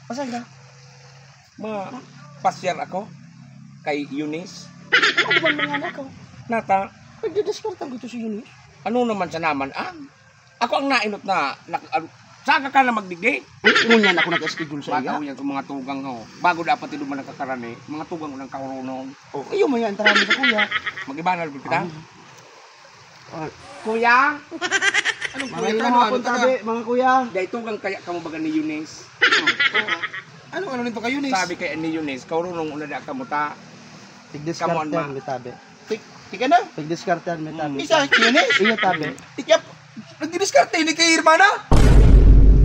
Asan ka? Pasyar ako kay Eunice. Ano ba mga anak ko? Nata, Nagdidiskarta ko ito si Eunice. ano naman sa naman ako ang nainot na saka ka na magdigdi. Ngunyan ako nag-schedule sa iya. Bago yan kung mga tugang ho. Bago dapat ito man nakakarani, mga tugang unang kaurunong. Oh, iyo man yan, tarami sa kuya. Mag-ibanal ko kita. Kuya? Anong Mga kuya? hapon tabi, mga kuya. Dahil tugang kaya kamo baga ni Eunice. Ano nito kayo ni? Sabi kay ni Eunice, kaurunong una da kamuta. Tigdiskartan, Come on, ma. may tabi. Tika na. Tigdiskartan, may tabi. Isa, Eunice. Iyo tabi. Tikap. Nagdidiskarte ni kay Irmana.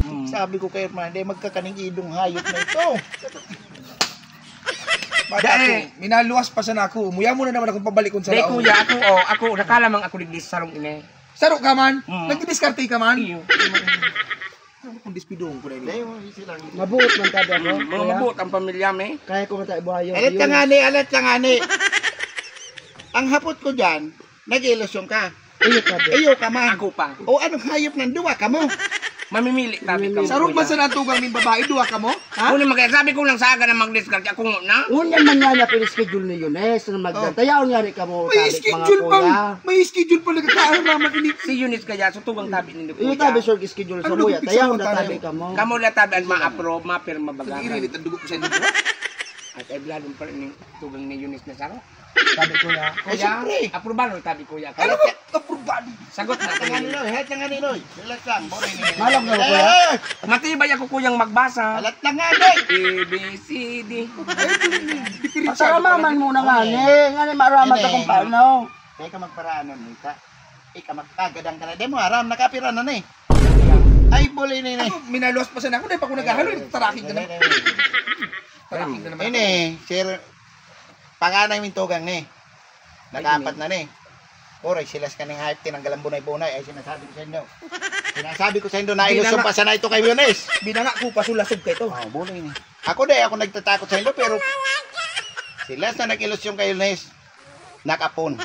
Mm. Sabi ko kay Irmana, hindi magkakaning idong hayop na ito. Bata Dahil- ko, minaluwas pa sana ako. Umuya mo na naman akong pabalikon sa Dahil laon. kuya, ako nakalamang ako digdi sa sarong ine. Saro ka man. Mm. Nagdidiskarte ka man. Iyo. Ano kung dispidoon ko na ini? Mabuot man tabi ako. Mga Kuya. mabuot ang pamilya me. Kaya ko matay buhayo. Alat ka nga ni, alat ka nga ni. Ang hapot ko dyan, nag-ilusyon ka. Iyo tabi. Iyo ka man. Ako pa. O anong hayop ng duwa ka mo? Mamimili tabi ka mo. Sarong man sa natugang ng babae, duwa ka mo? Ha? Kunin magkaya, sabi ko lang sa aga na mag-discard ako na. Ngunyan man nga na pinaschedule ni Eunice na magdatayaw niya rin ka mo. May tabi, schedule mga pang, kuya. may schedule pa nagkakaaraman ini. Si Eunice kaya, so tugang tabi ni Iyo kuya. tabi sir schedule sa Ano kuya. nung Tayaw pizza na mo tabi tayo? ka mo. Kamo na tabi ang ma-approve, ma-pirma bagaran. Irilit ang dugo ko sa inyo. At ay bladon pa rin yung tugang ni Eunice na saro. Tabi kuya. Ay, siyempre. Aprobado tabi kuya. Ano ba? Aprobado. Sagot na Nga ito. niloy, head nga niloy. Relax lang, boray ni. Malam na, kuya. Matibay ako kuyang magbasa. Alat lang nga, doy. A, B, C, D. Pasaramaman muna nga ni. Nga ni maramat Hindi. akong paano. Kaya ka magparaanon, Nita. Ika magkagadang ka na. Di mo, haram, nakapira na ni. Ay, bulay na ni. Minaluwas pa sana ako, di pa ako naghahalo. Taraking ka na. Taraking ka naman. Ini, sir, panganay mintugang ni. Nag-apat na ni. Oray, silas ka ng hype, tinanggalan bunay-bunay. Ay, sinasabi ko sa inyo. Sinasabi ko sa inyo na ilusyon pa sana ito kay Yunes. Binanga ko pasulasog ka ito. Oh, bulay ni. Ako ako nagtatakot sa inyo, pero silas na nag-ilusyon kay Yunes. Nakapon.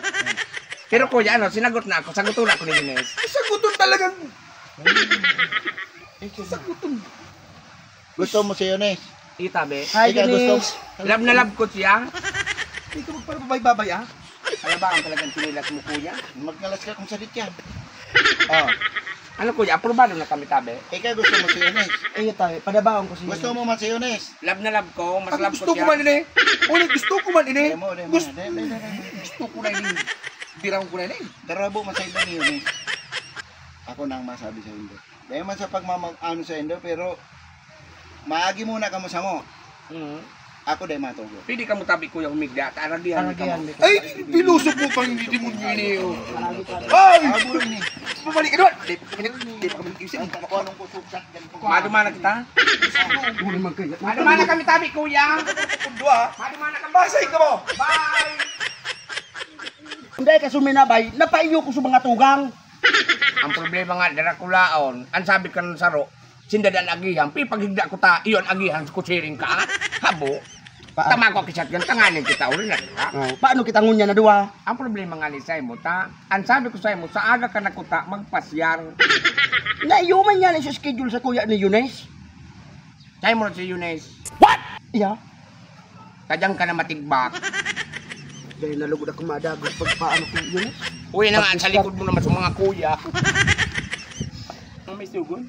Pero kuya, ano, sinagot na ako. Sagutin na ako ni Eunice. Saguton talagang. Saguton. Gusto mo si Yunes? Itabi. Hi, Ikaw gusto Eunice. Love na love ko siya. Hindi ka magpapabay-babay ah. Alam ba ang talagang tinilas mo kuya? Magkalas ka kung salit yan. Oh, Ano kuya, aprobado na kami tabi. ikaw gusto mo si Yunes. Iyo tabi. Padabaon ko si Gusto mo man si Yunes. Love na love ko, mas Ako love gusto ko ko siya. man ini. Ulit gusto ko man ini. Demo. Gusto ko na ini. Biraw ko na ini. Darabo man sa iba ni Yunes. Ako na ang masabi sa Indo. Dahil man sa pagmamag-ano sa Indo, pero maagi muna ka mo sa mo. Ako dahil matugo. Pwede ka mo tabi kuya humigda, kaaragihan ka Aragihan mo. mo. Ay, pilusok mo pang hindi mo ini. Ay! Abo ini. Pabalik ka doon. Di pa kami isip. Ang kakuanong ko subsak dyan. Madumana kita? Uli man kaya. Madumana kami tabi kuya. Kundwa. Madumana kami. Basay ka mo. Bye! Hindi ka suminabay. Napaiyo ko sa mga tugang. Ang problema nga, darakulaon, ang sabi ka ng saro, sindadan agihan, pipagigda ko ta, iyon agihan, kusiring ka, habo. Tama ko kisat yan, tanganin kita uli na. Oh, paano kita ngunya na duwa? Ang problema nga ni Saimo, ang sabi ko sa'yo mo, sa aga ka nakuta, magpasyar. Naiyuman niya sa schedule sa kuya ni Eunice. Saimo na si Eunice, Iya. kadyang ka na matigbak. Dahil nalugod ako madagos pagpaano ko Eunice. Uy na nga, sa likod mo naman sa mga kuya. May sugod.